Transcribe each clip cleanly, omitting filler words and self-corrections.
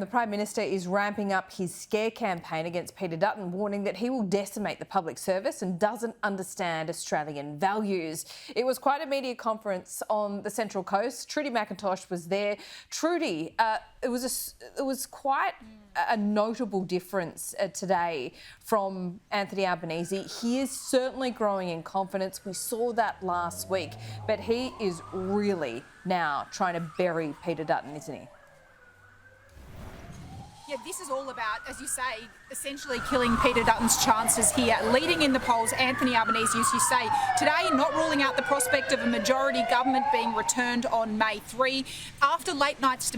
The Prime Minister is ramping up his scare campaign against Peter Dutton, warning that he will decimate the public service and doesn't understand Australian values. It was quite a media conference on the Central Coast. Trudy McIntosh was there. Trudy, it was quite a notable difference today from Anthony Albanese. He is certainly growing in confidence. We saw that last week, but he is really now trying to bury Peter Dutton, isn't he? Yeah, this is all about, as you say, essentially killing Peter Dutton's chances here. Leading in the polls, Anthony Albanese, as you say, today not ruling out the prospect of a majority government being returned on May 3. After last night's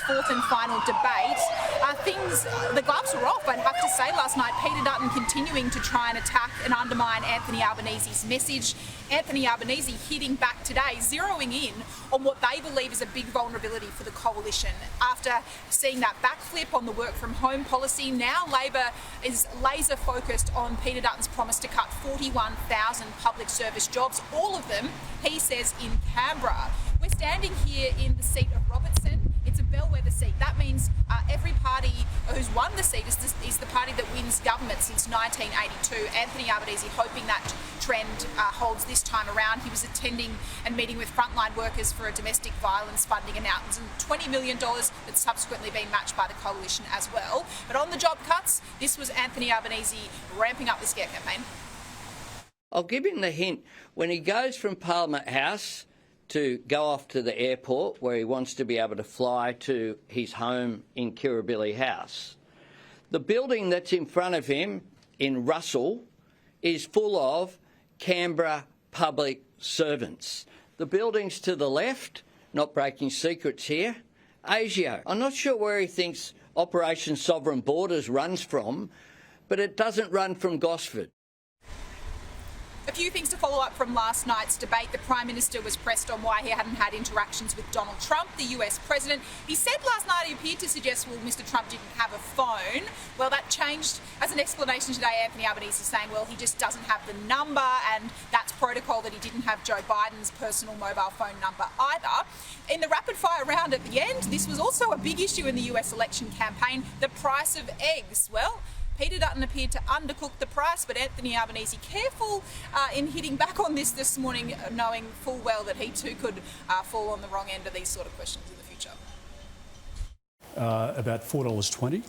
fourth and final debate, the gloves were off, I'd have to say, last night. Peter Dutton continuing to try and attack and undermine Anthony Albanese's message. Anthony Albanese hitting back today, zeroing in on what they believe is a big vulnerability for the coalition. After seeing that backflip on the work from home policy, now Labor is laser focused on Peter Dutton's promise to cut 41,000 public service jobs, all of them, he says, in Canberra. We're standing here in the seat of Robertson. It's a bellwether seat. That means every party who's won the seat is the party that wins government since 1982. Anthony Albanese hoping that trend holds this time around. He was attending and meeting with frontline workers for a domestic violence funding announcement, $20 million that's subsequently been matched by the coalition as well. But on the job cuts, this was Anthony Albanese ramping up the scare campaign. I'll give him the hint. When he goes from Parliament House to go off to the airport where he wants to be able to fly to his home in Kirribilli House, the building that's in front of him in Russell is full of Canberra public servants. The buildings to the left, not breaking secrets here, ASIO. I'm not sure where he thinks Operation Sovereign Borders runs from, but it doesn't run from Gosford. A few things to follow up from last night's debate. The Prime Minister was pressed on why he hadn't had interactions with Donald Trump, the US President. He said last night he appeared to suggest, well, Mr Trump didn't have a phone. Well, that changed as an explanation today. Anthony Albanese is saying, well, he just doesn't have the number, and that's protocol that he didn't have Joe Biden's personal mobile phone number either. In the rapid fire round at the end, this was also a big issue in the US election campaign, the price of eggs. Well, Peter Dutton appeared to undercook the price, but Anthony Albanese careful in hitting back on this morning, knowing full well that he too could fall on the wrong end of these sort of questions in the future. About $4.20.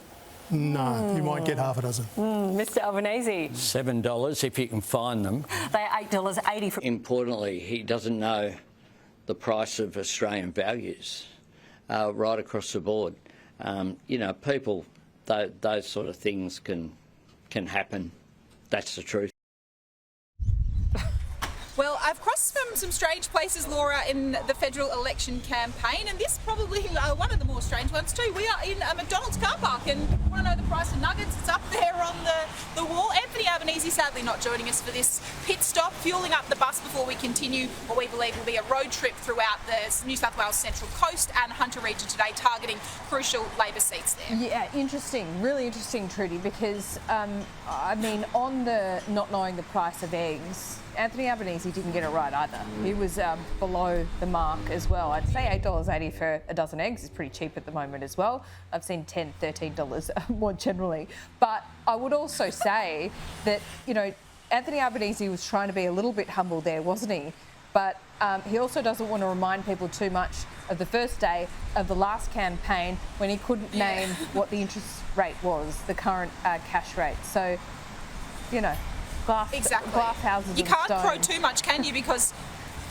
No, you might get half a dozen. Mr Albanese. $7 if you can find them. They're $8.80. Importantly, he doesn't know the price of Australian values right across the board. You know, people, those sort of things can happen. That's the truth. Well, I've crossed from some strange places, Laura, in the federal election campaign, and this probably one of the more strange ones too. We are in a McDonald's car park, and want to know the price of nuggets? It's up there on the wall. Anthony Albanese sadly not joining us for this pit stop, fueling up the bus before we continue what we believe will be a road trip throughout the New South Wales Central Coast and Hunter region today, targeting crucial Labor seats there. Yeah, interesting, really interesting, Trudy, because I mean, on the not knowing the price of eggs, Anthony Albanese didn't get it right either. He was below the mark as well. I'd say $8.80 for a dozen eggs is pretty cheap at the moment as well. I've seen $10, $13 more generally. But I would also say that, you know, Anthony Albanese was trying to be a little bit humble there, wasn't he? But he also doesn't want to remind people too much of the first day of the last campaign when he couldn't name what the interest rate was, the current cash rate. So, you know, glass houses. You can't crow too much, can you? Because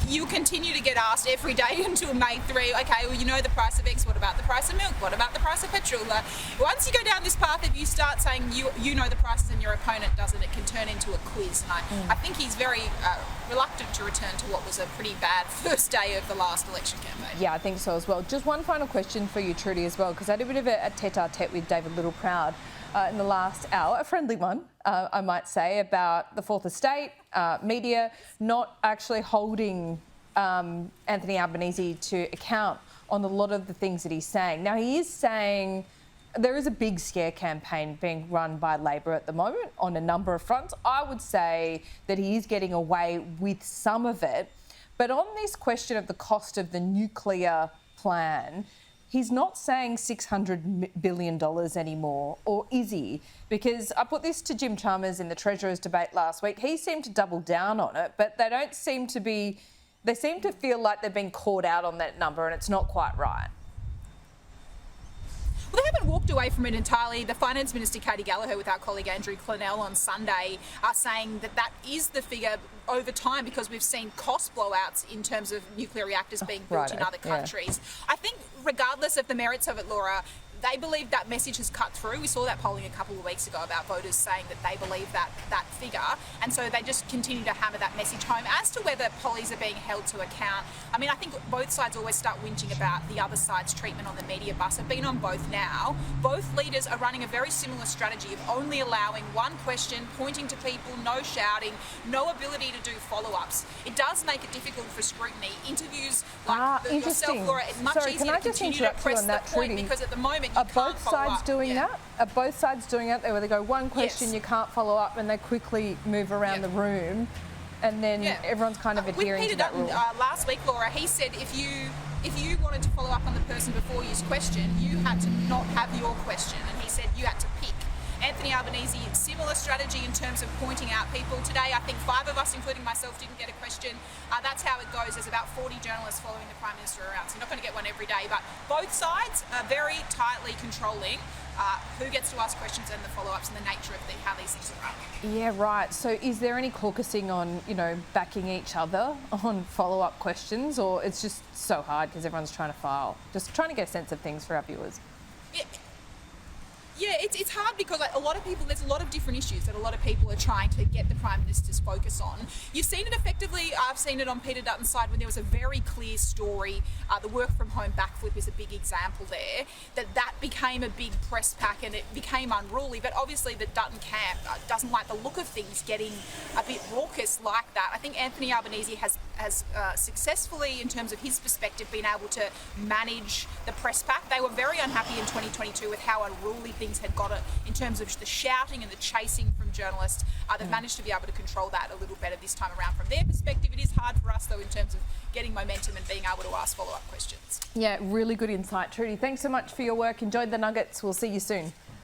you continue to get asked every day until May 3, okay, well, you know the price of eggs, what about the price of milk? What about the price of petrol? Once you go down this path, if you start saying you know the prices and your opponent doesn't, it can turn into a quiz. And I think he's very reluctant to return to what was a pretty bad first day of the last election campaign. Yeah, I think so as well. Just one final question for you, Trudy, as well, because I had a bit of a tete-a-tete with David Littleproud in the last hour, a friendly one, I might say, about the Fourth Estate, media not actually holding Anthony Albanese to account on a lot of the things that he's saying. Now, he is saying there is a big scare campaign being run by Labor at the moment on a number of fronts. I would say that he is getting away with some of it. But on this question of the cost of the nuclear plan, he's not saying $600 billion anymore, or is he? Because I put this to Jim Chalmers in the Treasurer's debate last week. He seemed to double down on it, but they don't seem to be... They seem to feel like they've been caught out on that number and it's not quite right. Well, they haven't walked away from it entirely. The Finance Minister, Katie Gallagher, with our colleague Andrew Clennell on Sunday, are saying that that is the figure over time because we've seen cost blowouts in terms of nuclear reactors being built in other countries. I think regardless of the merits of it, Laura, they believe that message has cut through. We saw that polling a couple of weeks ago about voters saying that they believe that figure, and so they just continue to hammer that message home. As to whether pollies are being held to account, I mean, I think both sides always start whinging about the other side's treatment on the media bus. I've been on both now. Both leaders are running a very similar strategy of only allowing one question, pointing to people, no shouting, no ability to do follow-ups. It does make it difficult for scrutiny. Interviews like yourself, Laura, it's much easier to continue to press the point because at the moment are both sides doing that? Are both sides doing that? Where they go one question, you can't follow up, and they quickly move around the room, and then everyone's kind of adhering to that rule. Last week, Laura, he said if you wanted to follow up on the person before you's question, you had to not have your question, and he said you had to pick. Anthony Albanese, similar strategy in terms of pointing out people. Today, I think 5 of us, including myself, didn't get a question. That's how it goes. There's about 40 journalists following the Prime Minister around, so you're not going to get one every day. But both sides are very tightly controlling who gets to ask questions and the follow-ups and the nature of how these things are run. Yeah, right. So is there any caucusing on, backing each other on follow-up questions, or it's just so hard because everyone's trying to file? Just trying to get a sense of things for our viewers. Yeah, it's hard because there's a lot of different issues that a lot of people are trying to get the Prime Minister's focus on. You've seen it effectively, I've seen it on Peter Dutton's side when there was a very clear story. The work from home backflip is a big example there, that became a big press pack and it became unruly. But obviously the Dutton camp doesn't like the look of things getting a bit raucous like that. I think Anthony Albanese has successfully, in terms of his perspective, been able to manage the press pack. They were very unhappy in 2022 with how unruly things had got it in terms of the shouting and the chasing from journalists. They've managed to be able to control that a little better this time around. From their perspective, it is hard for us, though, in terms of getting momentum and being able to ask follow-up questions. Yeah, really good insight, Trudy. Thanks so much for your work. Enjoyed the nuggets. We'll see you soon.